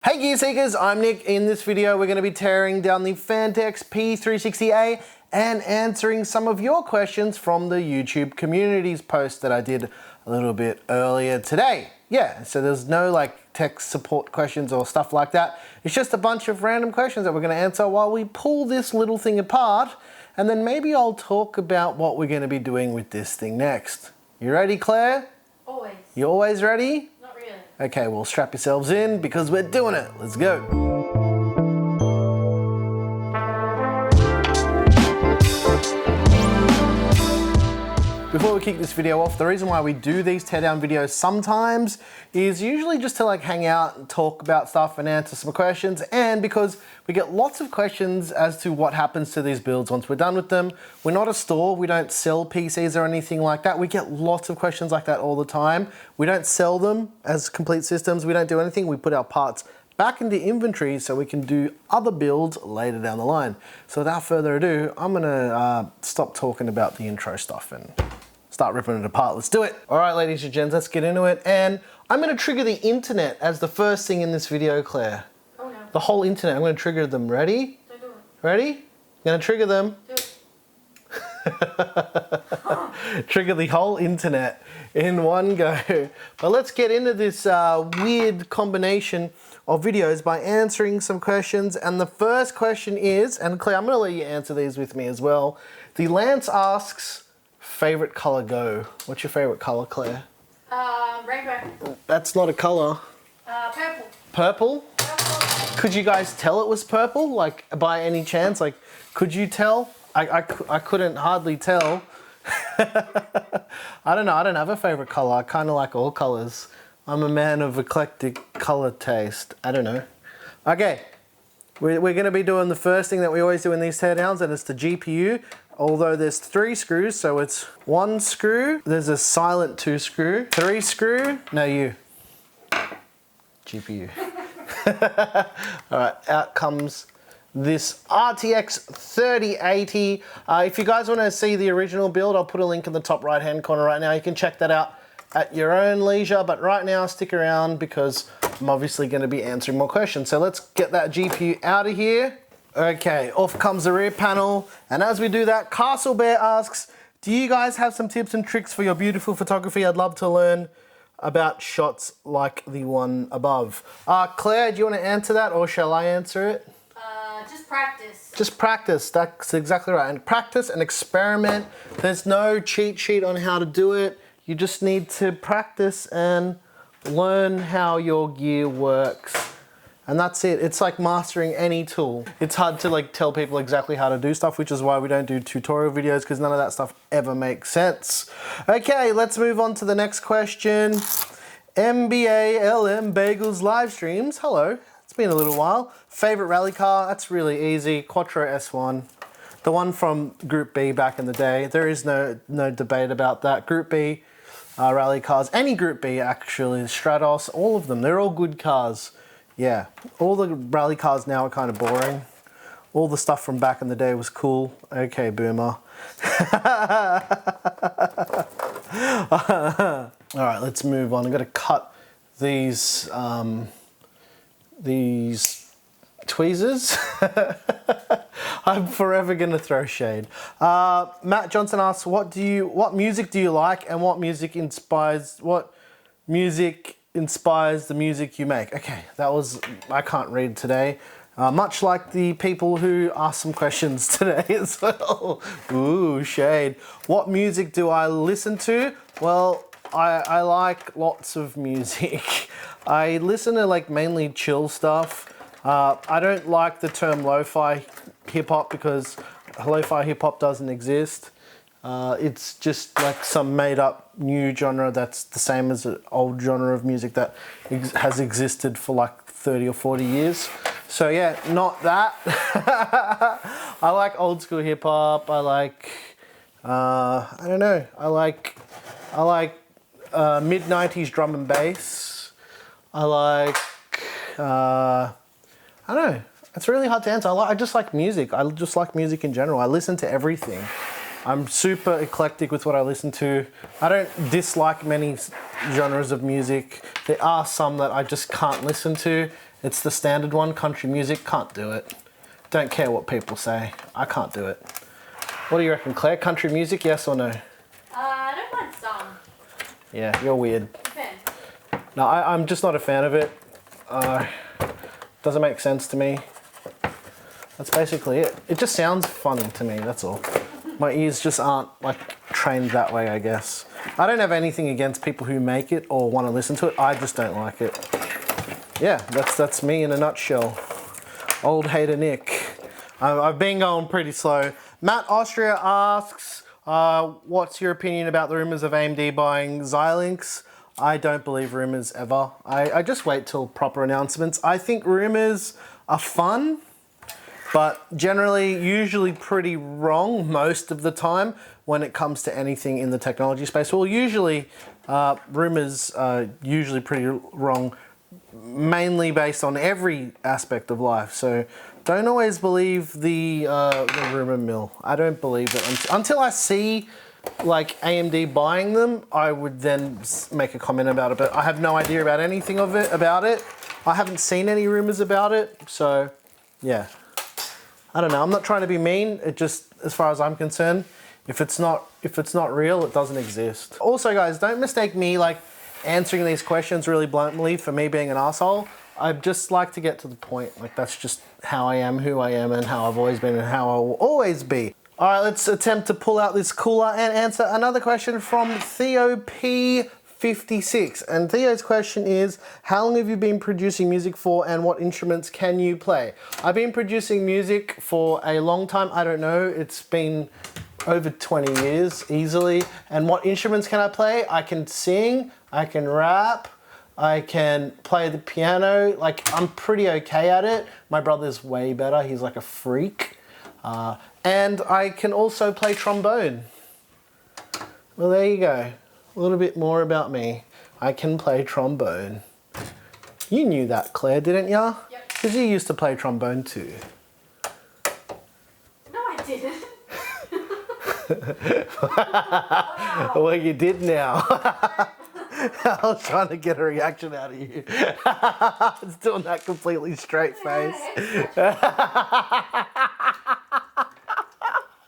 Hey Gear Seekers, I'm Nick. In this video we're going to be tearing down the Phanteks P360A and answering some of your questions from the YouTube communities post that I did a little bit earlier today. Yeah, so there's no like tech support questions or stuff like that. It's just a bunch of random questions that we're going to answer while we pull this little thing apart, and then maybe I'll talk about what we're going to be doing with this thing next. You ready, Claire? Always. You always ready? Not really. Okay, well strap yourselves in because we're doing it. Let's go. Before we kick this video off, the reason why we do these teardown videos sometimes is usually just to like hang out and talk about stuff and answer some questions, and because we get lots of questions as to what happens to these builds once we're done with them. We're not a store, we don't sell PCs or anything like that. We get lots of questions like that all the time. We don't sell them as complete systems, we don't do anything. We put our parts back into inventory so we can do other builds later down the line. So without further ado, I'm gonna stop talking about the intro stuff and start ripping it apart. Let's do it. All right, ladies and gents, let's get into it. And I'm gonna trigger the internet as the first thing in this video, Claire. Oh no. The whole internet, I'm gonna trigger them. Ready? Don't do it. Ready? I'm gonna trigger them. Do it. Trigger the whole internet in one go. But let's get into this weird combination of videos by answering some questions. And the first question is, and Claire, I'm gonna let you answer these with me as well. The Lants asks, favorite color go. What's your favorite color, Claire? Rainbow. That's not a color. Purple. Purple? Purple. Could you guys tell it was purple? Like, by any chance? Like, could you tell? I couldn't hardly tell. I don't know, I don't have a favorite color. I kind of like all colors. I'm a man of eclectic color taste. I don't know. Okay, we're gonna be doing the first thing that we always do in these teardowns, and it's the GPU. Although there's 3 screws, so it's 1 screw, there's a silent 2 screw, 3 screw, no you, GPU. All right, out comes this RTX 3080. If you guys wanna see the original build, I'll put a link in the top right-hand corner right now. You can check that out at your own leisure, but right now stick around because I'm obviously gonna be answering more questions. So let's get that GPU out of here. Okay, off comes the rear panel, and as we do that, Castle Bear asks, do you guys have some tips and tricks for your beautiful photography? I'd love to learn about shots like the one above. Claire, do you want to answer that, or shall I answer it? Just practice. Just practice, that's exactly right. And practice and experiment. There's no cheat sheet on how to do it. You just need to practice and learn how your gear works. And that's it. It's like mastering any tool. It's hard to like tell people exactly how to do stuff, which is why we don't do tutorial videos, because none of that stuff ever makes sense. Okay, let's move on to the next question. NBALM Bagels live streams. Hello, it's been a little while. Favorite rally car? That's really easy. Quattro S1. The one from Group B back in the day. There is no debate about that. Group B rally cars. Any Group B actually. Stratos, all of them. They're all good cars. Yeah, all the rally cars now are kind of boring. All the stuff from back in the day was cool. Okay, boomer. All right, let's move on. I'm gonna cut these tweezers. I'm forever gonna throw shade. Matt Johnson asks, what music do you like, and what music inspires the music you make? Okay, that was, I can't read today. Much like the people who asked some questions today as well. Ooh, shade. What music do I listen to? Well, I like lots of music. I listen to like mainly chill stuff. I don't like the term lo-fi hip-hop because lo-fi hip-hop doesn't exist. It's just like some made up new genre that's the same as an old genre of music that has existed for like 30 or 40 years. So yeah, not that. I like old school hip hop. I like, I don't know. I like mid 90s drum and bass. I like, I don't know. It's really hard to answer. I just like music. I just like music in general. I listen to everything. I'm super eclectic with what I listen to. I don't dislike many genres of music. There are some that I just can't listen to, It's the standard one, country music, can't do it. Don't care what people say, I can't do it. What do you reckon, Claire? Country music, yes or no? I don't mind some. Yeah, you're weird. Depends. No, I'm just not a fan of it. Doesn't make sense to me. That's basically it. It just sounds funny to me, that's all. My ears just aren't like trained that way, I guess. I don't have anything against people who make it or want to listen to it. I just don't like it. Yeah, that's me in a nutshell. Old hater Nick. I've been going pretty slow. Matt Austria asks, what's your opinion about the rumors of AMD buying Xilinx? I don't believe rumors ever. I just wait till proper announcements. I think rumors are fun, but generally usually pretty wrong most of the time when it comes to anything in the technology space. Well, usually rumors are usually pretty wrong, mainly based on every aspect of life. So don't always believe the rumor mill. I don't believe it until I see like AMD buying them. I would then make a comment about it, but I have no idea about anything about it. I haven't seen any rumors about it, so yeah. I don't know. I'm not trying to be mean. It just, as far as I'm concerned, if it's not real, it doesn't exist. Also, guys, don't mistake me like answering these questions really bluntly for me being an asshole. I just like to get to the point. Like that's just how I am, who I am, and how I've always been, and how I will always be. All right, let's attempt to pull out this cooler and answer another question from Theo P360. And Theo's question is, how long have you been producing music for and what instruments can you play? I've been producing music for a long time. I don't know, it's been over 20 years easily. And what instruments can I play? I can sing, I can rap, I can play the piano. Like, I'm pretty okay at it. My brother's way better, he's like a freak. And I can also play trombone. Well, there you go. A little bit more about me. I can play trombone. You knew that, Claire, didn't ya? Yep. Because you used to play trombone too. No, I didn't. Wow. Well, you did now. I was trying to get a reaction out of you. It's doing that completely straight face.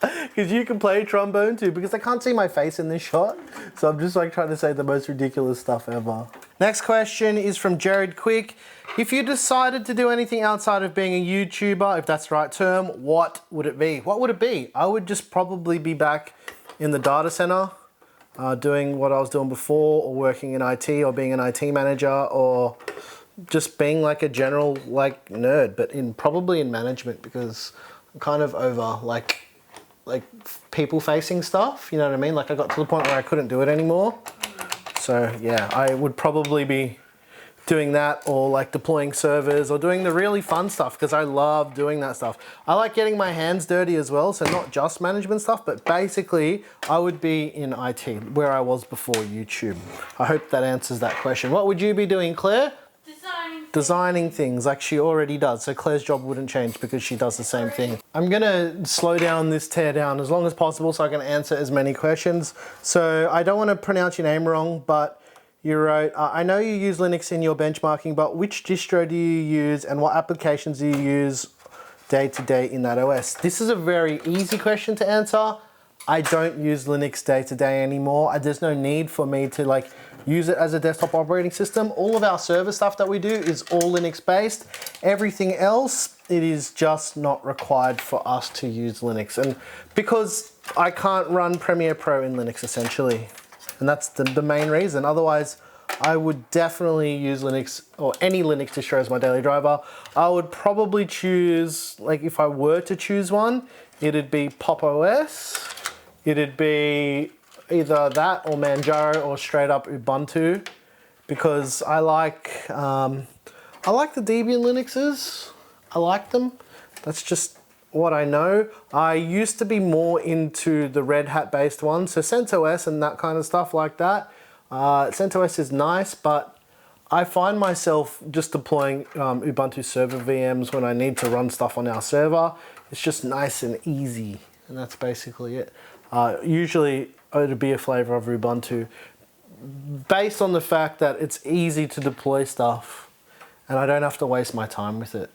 Because you can play trombone too, because I can't see my face in this shot. So I'm just like trying to say the most ridiculous stuff ever. Next question is from Jerrod Quick. If you decided to do anything outside of being a YouTuber, if that's the right term, what would it be? What would it be? I would just probably be back in the data center, doing what I was doing before, or working in IT, or being an IT manager, or just being like a general like nerd, but probably in management, because I'm kind of over like people facing stuff, you know what I mean? Like I got to the point where I couldn't do it anymore. So yeah, I would probably be doing that, or like deploying servers, or doing the really fun stuff, because I love doing that stuff. I like getting my hands dirty as well, so not just management stuff, but basically I would be in IT, where I was before YouTube. I hope that answers that question. What would you be doing, Claire? Designing things like she already does, so Claire's job wouldn't change because she does the same thing. I'm gonna slow down this tear down as long as possible so I can answer as many questions. So I don't want to pronounce your name wrong, but you wrote, I know you use Linux in your benchmarking, but which distro do you use and what applications do you use day to day in that OS? This is a very easy question to answer. I don't use Linux day to day anymore. There's no need for me to like use it as a desktop operating system. All of our server stuff that we do is all Linux based. Everything else, it is just not required for us to use Linux. And because I can't run Premiere Pro in Linux essentially. And that's the main reason. Otherwise, I would definitely use Linux, or any Linux distro as my daily driver. I would probably choose, like if I were to choose one, it'd be Pop! OS. It'd be either that or Manjaro or straight up Ubuntu, because I like the Debian Linuxes. I like them. That's just what I know. I used to be more into the Red Hat based ones, so CentOS and that kind of stuff like that. CentOS is nice, but I find myself just deploying Ubuntu server VMs when I need to run stuff on our server. It's just nice and easy, and that's basically it. Usually it'd be a flavor of Ubuntu based on the fact that it's easy to deploy stuff and I don't have to waste my time with it.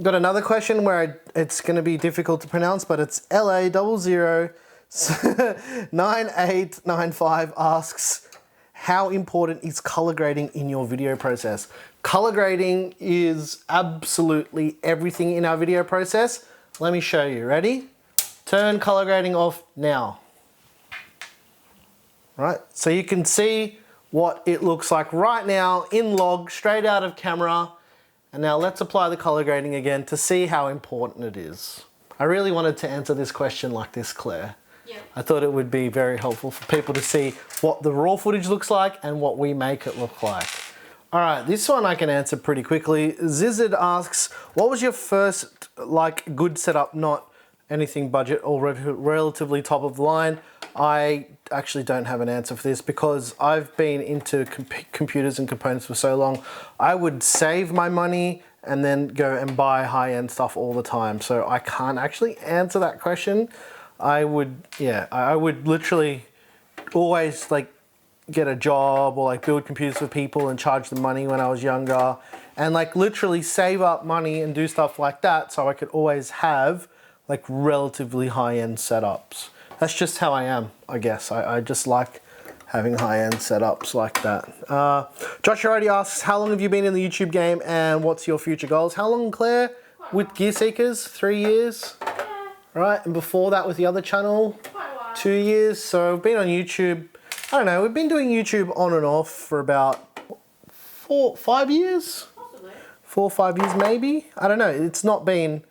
Got another question where it's going to be difficult to pronounce, but it's LA009895 asks, how important is color grading in your video process? Color grading is absolutely everything in our video process. Let me show you. Ready? Turn color grading off now. Right, so you can see what it looks like right now in log, straight out of camera. And now let's apply the color grading again to see how important it is. I really wanted to answer this question like this, Claire. Yeah. I thought it would be very helpful for people to see what the raw footage looks like and what we make it look like. All right, this one I can answer pretty quickly. Zizard asks, what was your first good setup, not anything budget or relatively top of the line? I actually don't have an answer for this because I've been into computers and components for so long. I would save my money and then go and buy high-end stuff all the time. So I can't actually answer that question. I would literally always get a job or build computers for people and charge them money when I was younger, and literally save up money and do stuff like that so I could always have relatively high-end setups. That's just how I am, I guess. I just like having high-end setups like that. Josh Hiroti asks, how long have you been in the YouTube game and what's your future goals? How long, Claire? With Gear Seekers? 3 years? Yeah. Right, and before that with the other channel? Quite a while. 2 years. So I've been on YouTube, I don't know, we've been doing YouTube on and off for about 5 years? Possibly. 4 or 5 years maybe? I don't know, it's not been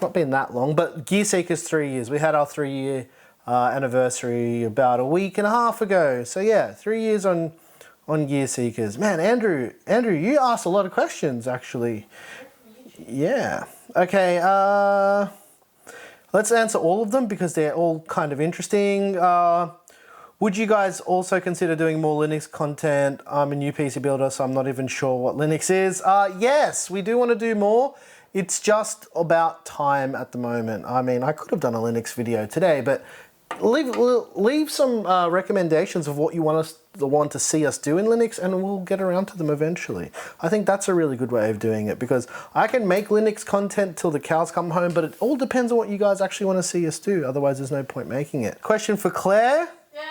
that long, but Gear Seekers 3 years. We had our 3-year anniversary about a week and a half ago. So yeah, 3 years on Gear Seekers. Man, Andrew, you asked a lot of questions actually. Yeah. Okay, let's answer all of them because they're all kind of interesting. Would you guys also consider doing more Linux content? I'm a new PC builder, so I'm not even sure what Linux is. Yes, we do want to do more. It's just about time at the moment. I mean, I could have done a Linux video today, but leave some recommendations of what you want to see us do in Linux, and we'll get around to them eventually. I think that's a really good way of doing it because I can make Linux content till the cows come home, but it all depends on what you guys actually want to see us do. Otherwise, there's no point making it. Question for Claire. Yeah.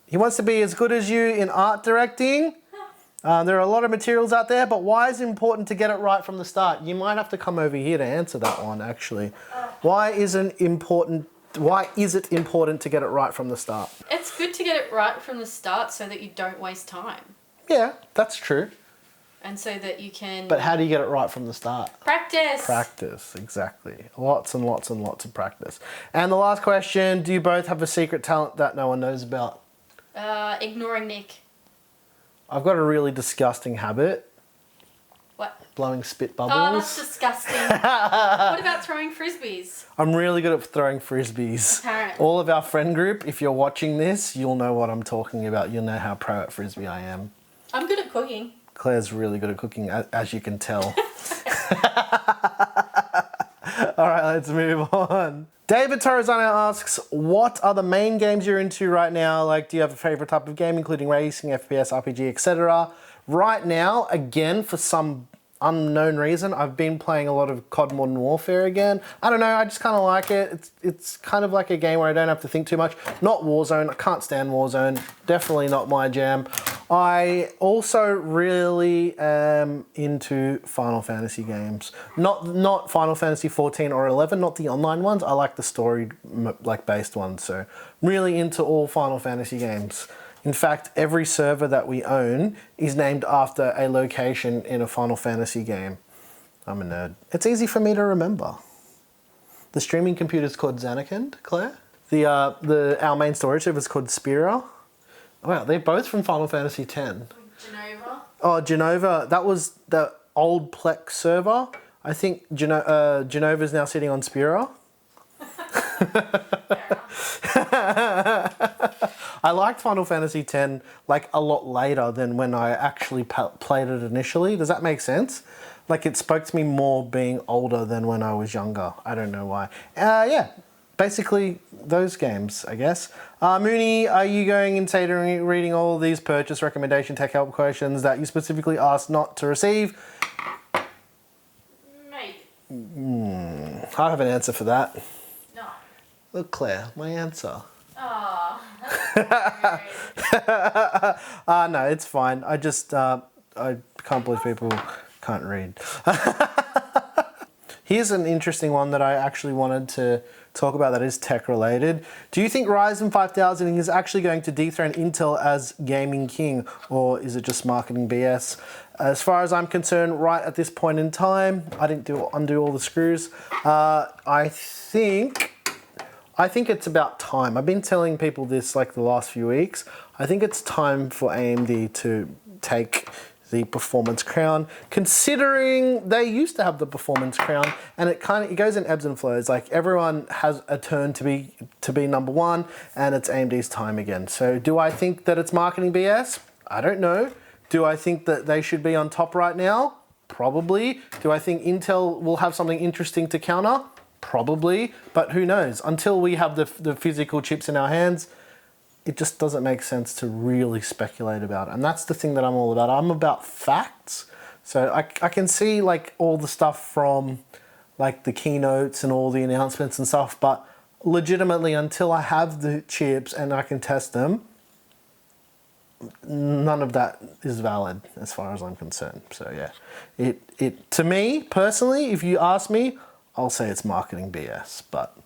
He wants to be as good as you in art directing. There are a lot of materials out there, but why is it important to get it right from the start? You might have to come over here to answer that one, actually. Why is it important to get it right from the start? It's good to get it right from the start so that you don't waste time. Yeah, that's true. And so that you can... But how do you get it right from the start? Practice. Practice, exactly. Lots and lots and lots of practice. And the last question, do you both have a secret talent that no one knows about? Ignoring Nick. I've got a really disgusting habit. What? Blowing spit bubbles. Oh, that's disgusting. What about throwing frisbees? I'm really good at throwing frisbees. Apparently. All of our friend group, if you're watching this, you'll know what I'm talking about. You'll know how pro at frisbee I am. I'm good at cooking. Claire's really good at cooking, as you can tell. All right, let's move on. David Toranzo asks, what are the main games you're into right now? Do you have a favorite type of game, including racing, FPS, RPG, etc.? Right now, again, for some unknown reason, I've been playing a lot of COD Modern Warfare again. I don't know, I just kind of like it. It's kind of like a game where I don't have to think too much. Not Warzone, I can't stand Warzone. Definitely not my jam. I also really am into Final Fantasy games. Not Final Fantasy 14 or 11, not the online ones. I like the story based ones, so really into all Final Fantasy games. In fact, every server that we own is named after a location in a Final Fantasy game. I'm a nerd. It's easy for me to remember. The streaming computer is called Xanakand, Claire. Our main storage server is called Spira. Wow, they're both from Final Fantasy X. Genova. Oh, Genova. That was the old Plex server. I think Genova's now sitting on Spira. I liked Final Fantasy X a lot later than when I actually played it initially. Does that make sense? It spoke to me more being older than when I was younger. I don't know why. Yeah, basically those games, I guess. Mooney, are you going and reading all of these purchase recommendation tech help questions that you specifically asked not to receive? Maybe. I have an answer for that. No. Look, Claire, my answer. Oh, that's No, it's fine. I just, I can't believe people can't read. Here's an interesting one that I actually wanted to talk about that is tech related. Do you think Ryzen 5000 is actually going to dethrone Intel as gaming king, or is it just marketing BS? As far as I'm concerned, right at this point in time, I didn't undo all the screws. I think it's about time. I've been telling people this like the last few weeks. I think it's time for AMD to take the performance crown, considering they used to have the performance crown, and it goes in ebbs and flows. Like everyone has a turn to be number one, and it's AMD's time again. So do I think that it's marketing BS? I don't know. Do I think that they should be on top right now? Probably. Do I think Intel will have something interesting to counter? Probably, but who knows? Until we have the physical chips in our hands, it just doesn't make sense to really speculate about it. And that's the thing that I'm all about. I'm about facts. So I can see like all the stuff from like the keynotes and all the announcements and stuff, but legitimately until I have the chips and I can test them, none of that is valid as far as I'm concerned. So yeah, it to me personally, if you ask me, I'll say it's marketing BS, but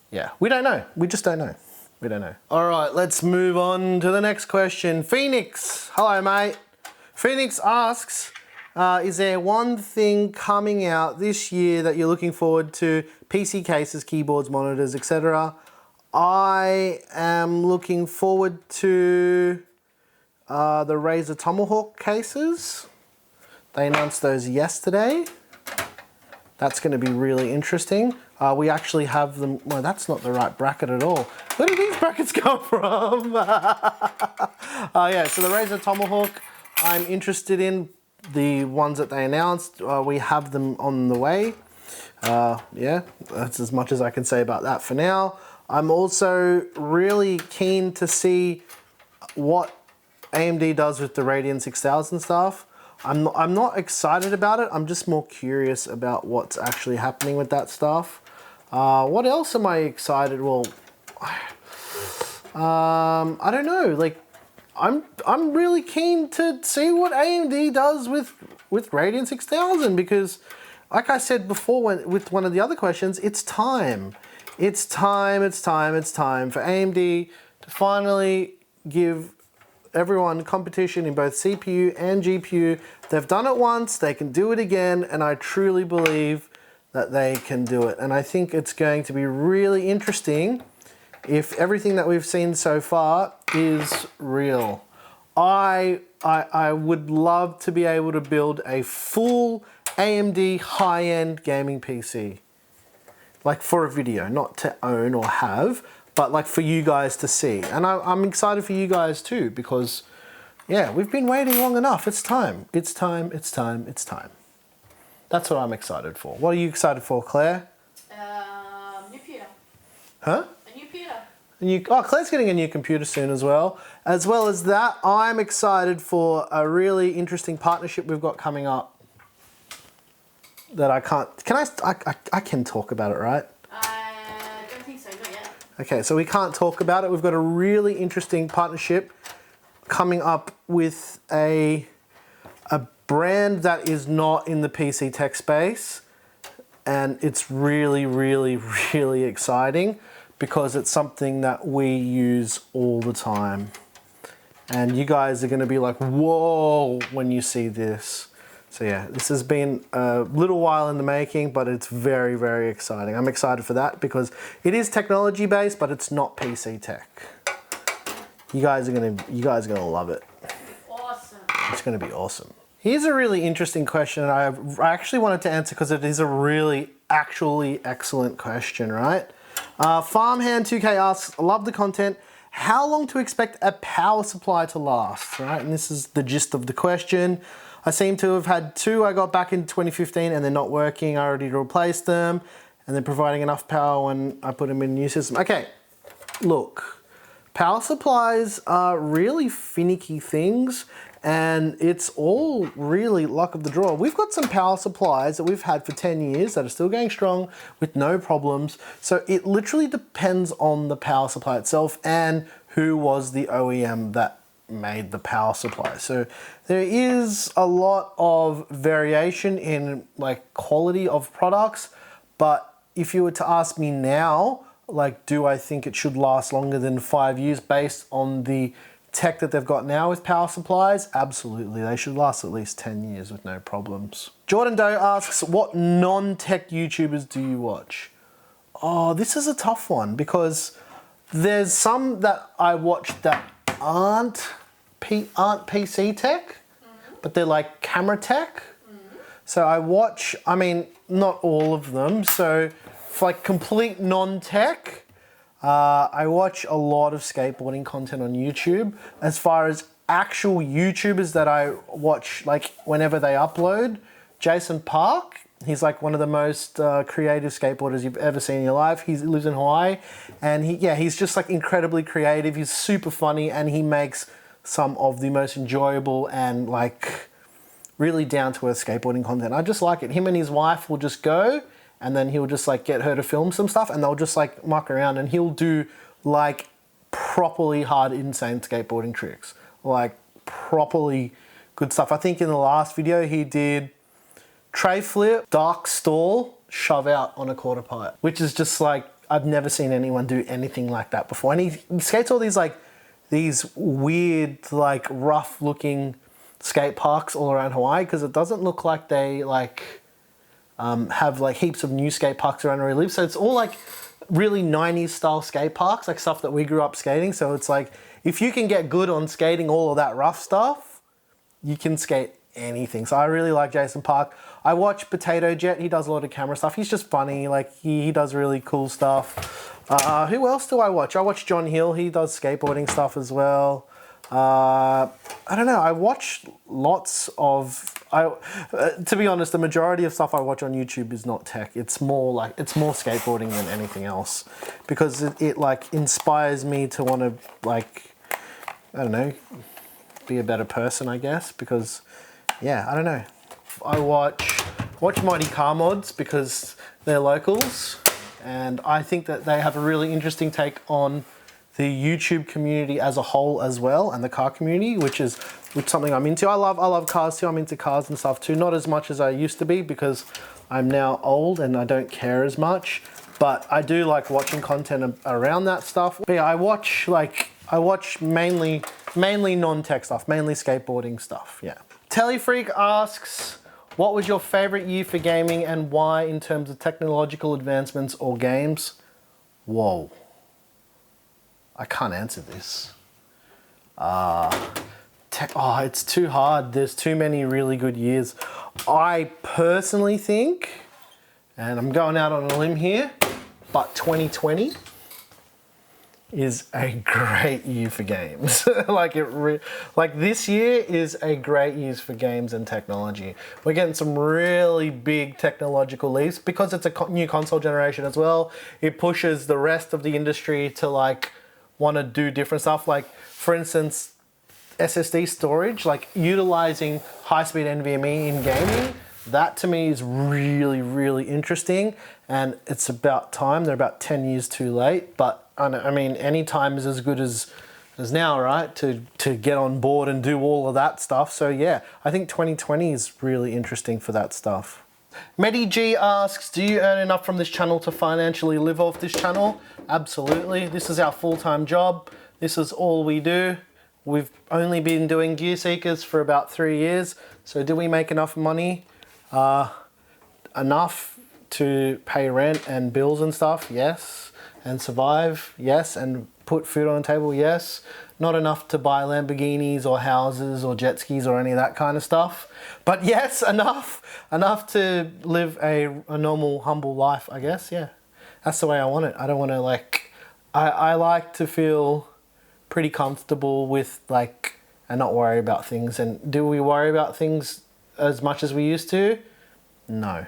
yeah, we don't know. We just don't know. We don't know. All right, let's move on to the next question. Phoenix, hello mate. Phoenix asks, is there one thing coming out this year that you're looking forward to? PC cases, keyboards, monitors, etc. I am looking forward to the Razer Tomahawk cases. They announced those yesterday. That's going to be really interesting. We actually have them, well, that's not the right bracket at all. Where did these brackets come from? Yeah, so the Razer Tomahawk, I'm interested in the ones that they announced. We have them on the way. Yeah, that's as much as I can say about that for now. I'm also really keen to see what AMD does with the Radeon 6000 stuff. I'm not excited about it. I'm just more curious about what's actually happening with that stuff. What else am I excited? Well, I don't know. Like, I'm really keen to see what AMD does with Radeon 6000 because, like I said before, with one of the other questions, it's time. It's time for AMD to finally give everyone competition in both CPU and GPU. They've done it once, they can do it again, and I truly believe that they can do it. And I think it's going to be really interesting if everything that we've seen so far is real. I would love to be able to build a full AMD high-end gaming PC. Like for a video, not to own or have, but like for you guys to see. And I'm excited for you guys too, because yeah, we've been waiting long enough. It's time. It's time. That's what I'm excited for. What are you excited for, Claire? new computer. Huh? A new computer. Oh, Claire's getting a new computer soon as well. As well as that, I'm excited for a really interesting partnership we've got coming up that I can talk about it, right? I don't think so, not yet. Okay, so we can't talk about it. We've got a really interesting partnership coming up with a brand that is not in the PC tech space. And it's really, really, really exciting because it's something that we use all the time. And you guys are gonna be like, whoa, when you see this. So yeah, this has been a little while in the making, but it's very, very exciting. I'm excited for that because it is technology based, but it's not PC tech. You guys are gonna love it. Awesome. It's gonna be awesome. Here's a really interesting question I actually wanted to answer because it is a really, actually excellent question, right? Farmhand2K asks, love the content. How long to expect a power supply to last, right? And this is the gist of the question. I seem to have had two I got back in 2015 and they're not working. I already replaced them and they're providing enough power when I put them in a new system. Okay, look, power supplies are really finicky things and it's all really luck of the draw. We've got some power supplies that we've had for 10 years that are still going strong with no problems. So it literally depends on the power supply itself and who was the OEM that made the power supply. So there is a lot of variation in like quality of products, but if you were to ask me now, like, do I think it should last longer than 5 years based on the tech that they've got now with power supplies? Absolutely, they should last at least 10 years with no problems. Jordan Doe asks, what non-tech YouTubers do you watch? Oh, this is a tough one because there's some that I watch that aren't PC tech, but they're like camera tech. So I watch, I mean, not all of them. So for like complete non-tech, I watch a lot of skateboarding content on YouTube. As far as actual YouTubers that I watch, like whenever they upload, Jason Park, he's like one of the most creative skateboarders you've ever seen in your life. He lives in Hawaii, and he's just like incredibly creative. He's super funny, and he makes some of the most enjoyable and like really down to earth skateboarding content. I just like it. Him and his wife will just go, and then he'll just like get her to film some stuff, and they'll just like muck around, and he'll do like properly hard, insane skateboarding tricks, like properly good stuff. I think in the last video he did tray flip, dark stall, shove out on a quarter pipe, which is just like, I've never seen anyone do anything like that before. And he skates all these like, these weird, like rough looking skate parks all around Hawaii, because it doesn't look like they like have like heaps of new skate parks around where he lives. So it's all like really 90s style skate parks, like stuff that we grew up skating. So it's like, if you can get good on skating all of that rough stuff, you can skate anything. So I really like Jason Park. I watch Potato Jet. He does a lot of camera stuff. He's just funny. Like he does really cool stuff. Who else do I watch? I watch John Hill. He does skateboarding stuff as well. I don't know. I watch lots of, to be honest, the majority of stuff I watch on YouTube is not tech. It's more like, it's more skateboarding than anything else, because it like inspires me to want to like, I don't know, be a better person, I guess, because yeah, I don't know. I watch Mighty Car Mods because they're locals, and I think that they have a really interesting take on the YouTube community as a whole as well, and the car community, which is something I'm into. I love cars too. I'm into cars and stuff too. Not as much as I used to be because I'm now old and I don't care as much, but I do like watching content around that stuff. But yeah, I watch mainly non-tech stuff, mainly skateboarding stuff, yeah. Telefreak asks, what was your favorite year for gaming and why in terms of technological advancements or games? Whoa. I can't answer this. It's too hard. There's too many really good years. I personally think, and I'm going out on a limb here, but 2020 is a great year for games. like this year is a great year for games and technology. We're getting some really big technological leaps because it's a new console generation as well. It pushes the rest of the industry to like want to do different stuff. Like for instance, SSD storage, like utilizing high-speed NVMe in gaming, that to me is really, really interesting, and it's about time. They're about 10 years too late, but I mean, any time is as good as now, right? To get on board and do all of that stuff. So yeah, I think 2020 is really interesting for that stuff. Meddy G asks, do you earn enough from this channel to financially live off this channel? Absolutely. This is our full-time job. This is all we do. We've only been doing Gear Seekers for about 3 years. So do we make enough money? Enough to pay rent and bills and stuff? Yes. And survive? Yes. And put food on the table? Yes. Not enough to buy Lamborghinis or houses or jet skis or any of that kind of stuff. But yes, enough to live a normal, humble life, I guess. Yeah. That's the way I want it. I don't want to like, I like to feel pretty comfortable with like, and not worry about things. And do we worry about things as much as we used to? No.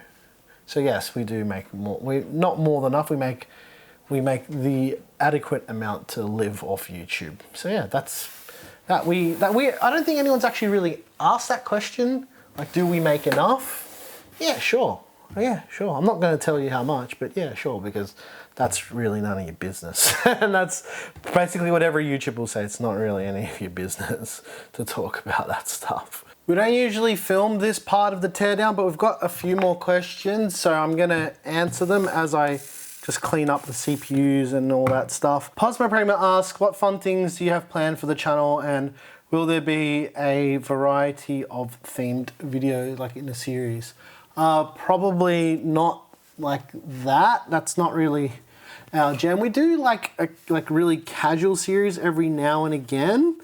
So yes, we do make more. Not more than enough. We make the adequate amount to live off YouTube. So yeah, that's that we, I don't think anyone's actually really asked that question. Like, do we make enough? Yeah, sure. Yeah, sure. I'm not going to tell you how much, but yeah, sure, because that's really none of your business. And that's basically what every YouTuber will say. It's not really any of your business to talk about that stuff. We don't usually film this part of the teardown, but we've got a few more questions, so I'm going to answer them as I just clean up the CPUs and all that stuff. Posma Prima asks, what fun things do you have planned for the channel, and will there be a variety of themed videos like in a series? Probably not like that. That's not really our jam. We do like really casual series every now and again,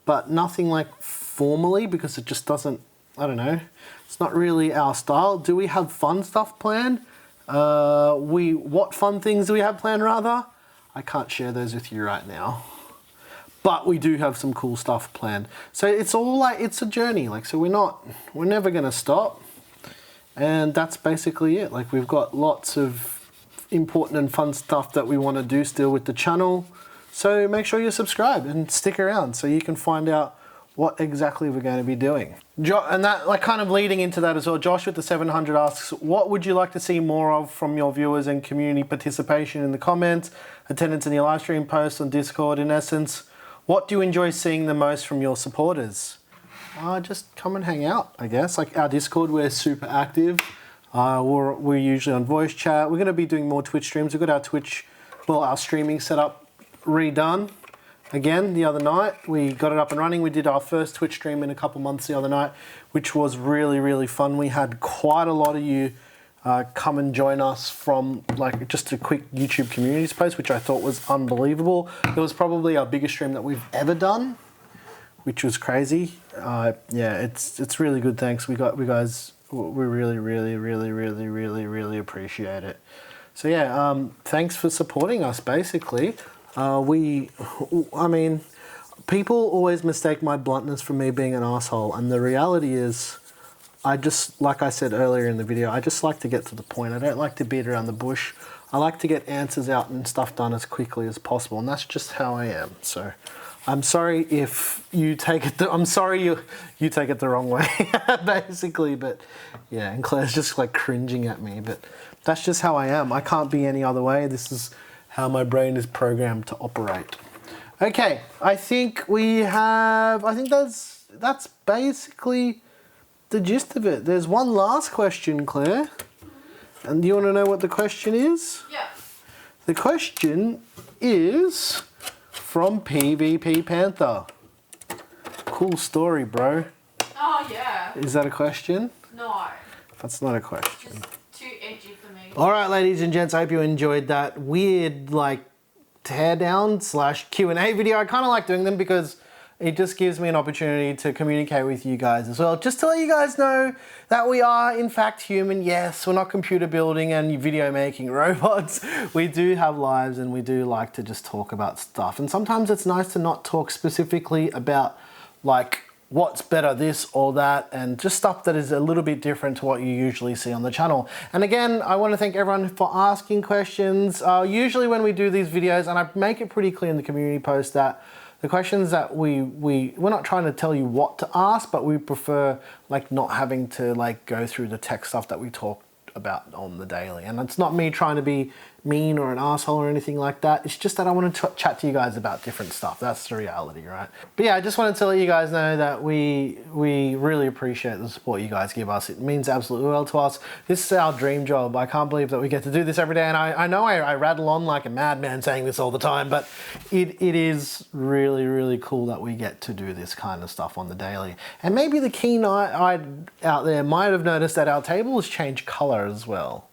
but nothing like formally, because it just doesn't, I don't know, it's not really our style. Do we have fun stuff planned? What fun things do we have planned rather? I can't share those with you right now, but we do have some cool stuff planned. So it's all like, it's a journey. Like, so we're never gonna stop. And that's basically it. Like, we've got lots of important and fun stuff that we want to do still with the channel. So make sure you subscribe and stick around so you can find out what exactly we're going to be doing. And that, like, kind of leading into that as well, Josh with the 700 asks, what would you like to see more of from your viewers and community participation in the comments, attendance in your live stream posts on Discord? In essence, what do you enjoy seeing the most from your supporters? Just come and hang out, I guess. Like, our Discord, we're super active. We're usually on voice chat. We're going to be doing more Twitch streams. We've got our Twitch, well, our streaming setup redone again the other night. We got it up and running. We did our first Twitch stream in a couple months the other night, which was really, really fun. We had quite a lot of you come and join us from, like, just a quick YouTube communities post, which I thought was unbelievable. It was probably our biggest stream that we've ever done, which was crazy. Yeah, it's really good. Thanks. We guys, we really, really, really, really, really, really appreciate it. So yeah, thanks for supporting us. Basically, I mean, people always mistake my bluntness for me being an asshole, and the reality is, I just, like I said earlier in the video, I just like to get to the point. I don't like to beat around the bush. I like to get answers out and stuff done as quickly as possible, and that's just how I am. So I'm sorry if you take it, I'm sorry you take it the wrong way, basically, but yeah, and Claire's just like cringing at me, but that's just how I am. I can't be any other way. This is how my brain is programmed to operate. Okay, I think that's basically the gist of it. There's one last question, Claire, and do you want to know what the question is? Yeah. The question is from PvP Panther. Cool story, bro. Oh, yeah. Is that a question? No. That's not a question. Just too edgy for me. All right, ladies and gents, I hope you enjoyed that weird, like, teardown / Q&A video. I kind of like doing them because it just gives me an opportunity to communicate with you guys as well. Just to let you guys know that we are, in fact, human. Yes, we're not computer building and video making robots. We do have lives and we do like to just talk about stuff. And sometimes it's nice to not talk specifically about, like, what's better, this or that, and just stuff that is a little bit different to what you usually see on the channel. And again, I want to thank everyone for asking questions. Usually when we do these videos, and I make it pretty clear in the community post that the questions that we're not trying to tell you what to ask, but we prefer, like, not having to, like, go through the tech stuff that we talk about on the daily. And it's not me trying to be mean or an asshole or anything like that. It's just that I want to chat to you guys about different stuff. That's the reality, right? But yeah, I just wanted to let you guys know that we really appreciate the support you guys give us. It means absolutely well to us. This is our dream job. I can't believe that we get to do this every day. And I know I rattle on like a madman saying this all the time, but it is really, really cool that we get to do this kind of stuff on the daily. And maybe the keen-eyed out there might have noticed that our table has changed color as well.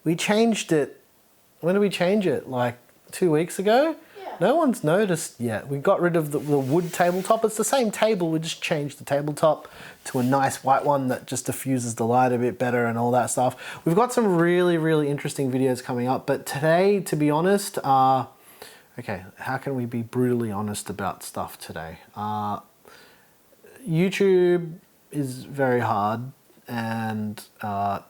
We changed it. When did we change it? Like 2 weeks ago? Yeah. No one's noticed yet. We got rid of the wood tabletop. It's the same table. We just changed the tabletop to a nice white one that just diffuses the light a bit better and all that stuff. We've got some really, really interesting videos coming up. But today, to be honest, okay, how can we be brutally honest about stuff today? YouTube is very hard, and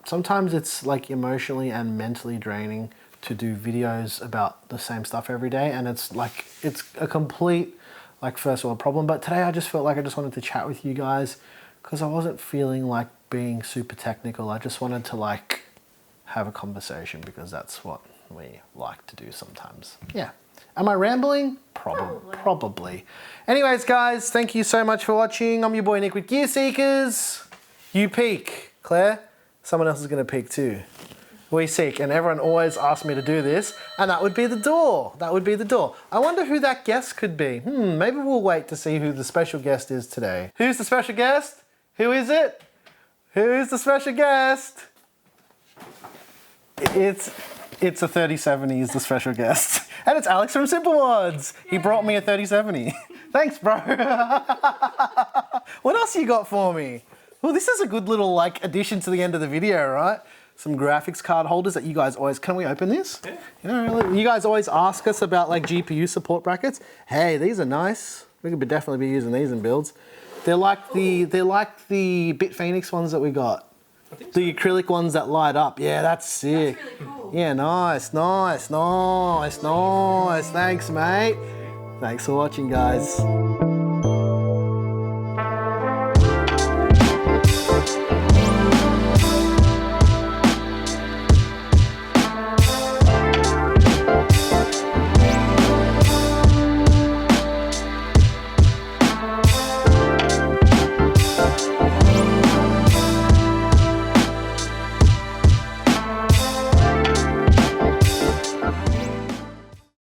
sometimes it's like emotionally and mentally draining to do videos about the same stuff every day, and it's like, it's a complete like first world problem. But today I just felt like I just wanted to chat with you guys because I wasn't feeling like being super technical. I just wanted to like have a conversation because that's what we like to do sometimes. Yeah. Am I rambling? Probably. Anyways, guys, thank you so much for watching. I'm your boy Nick with Gear Seekers. You peek. Claire, someone else is going to peek too. We seek, and everyone always asks me to do this, and that would be the door. That would be the door. I wonder who that guest could be. Maybe we'll wait to see who the special guest is today. Who's the special guest? Who is it? Who's the special guest? It's a 3070 is the special guest. And it's Alex from Simple Mods. He brought me a 3070. Thanks, bro. What else you got for me? Well, this is a good little like addition to the end of the video, right? Some graphics card holders that you guys always, can we open this? Yeah. You know, you guys always ask us about like GPU support brackets. Hey, these are nice. We could definitely be using these in builds. They're like the Bit Fenix ones that we got. The acrylic ones that light up. Yeah, that's sick. That's really cool. Yeah, nice. Thanks, mate. Thanks for watching, guys.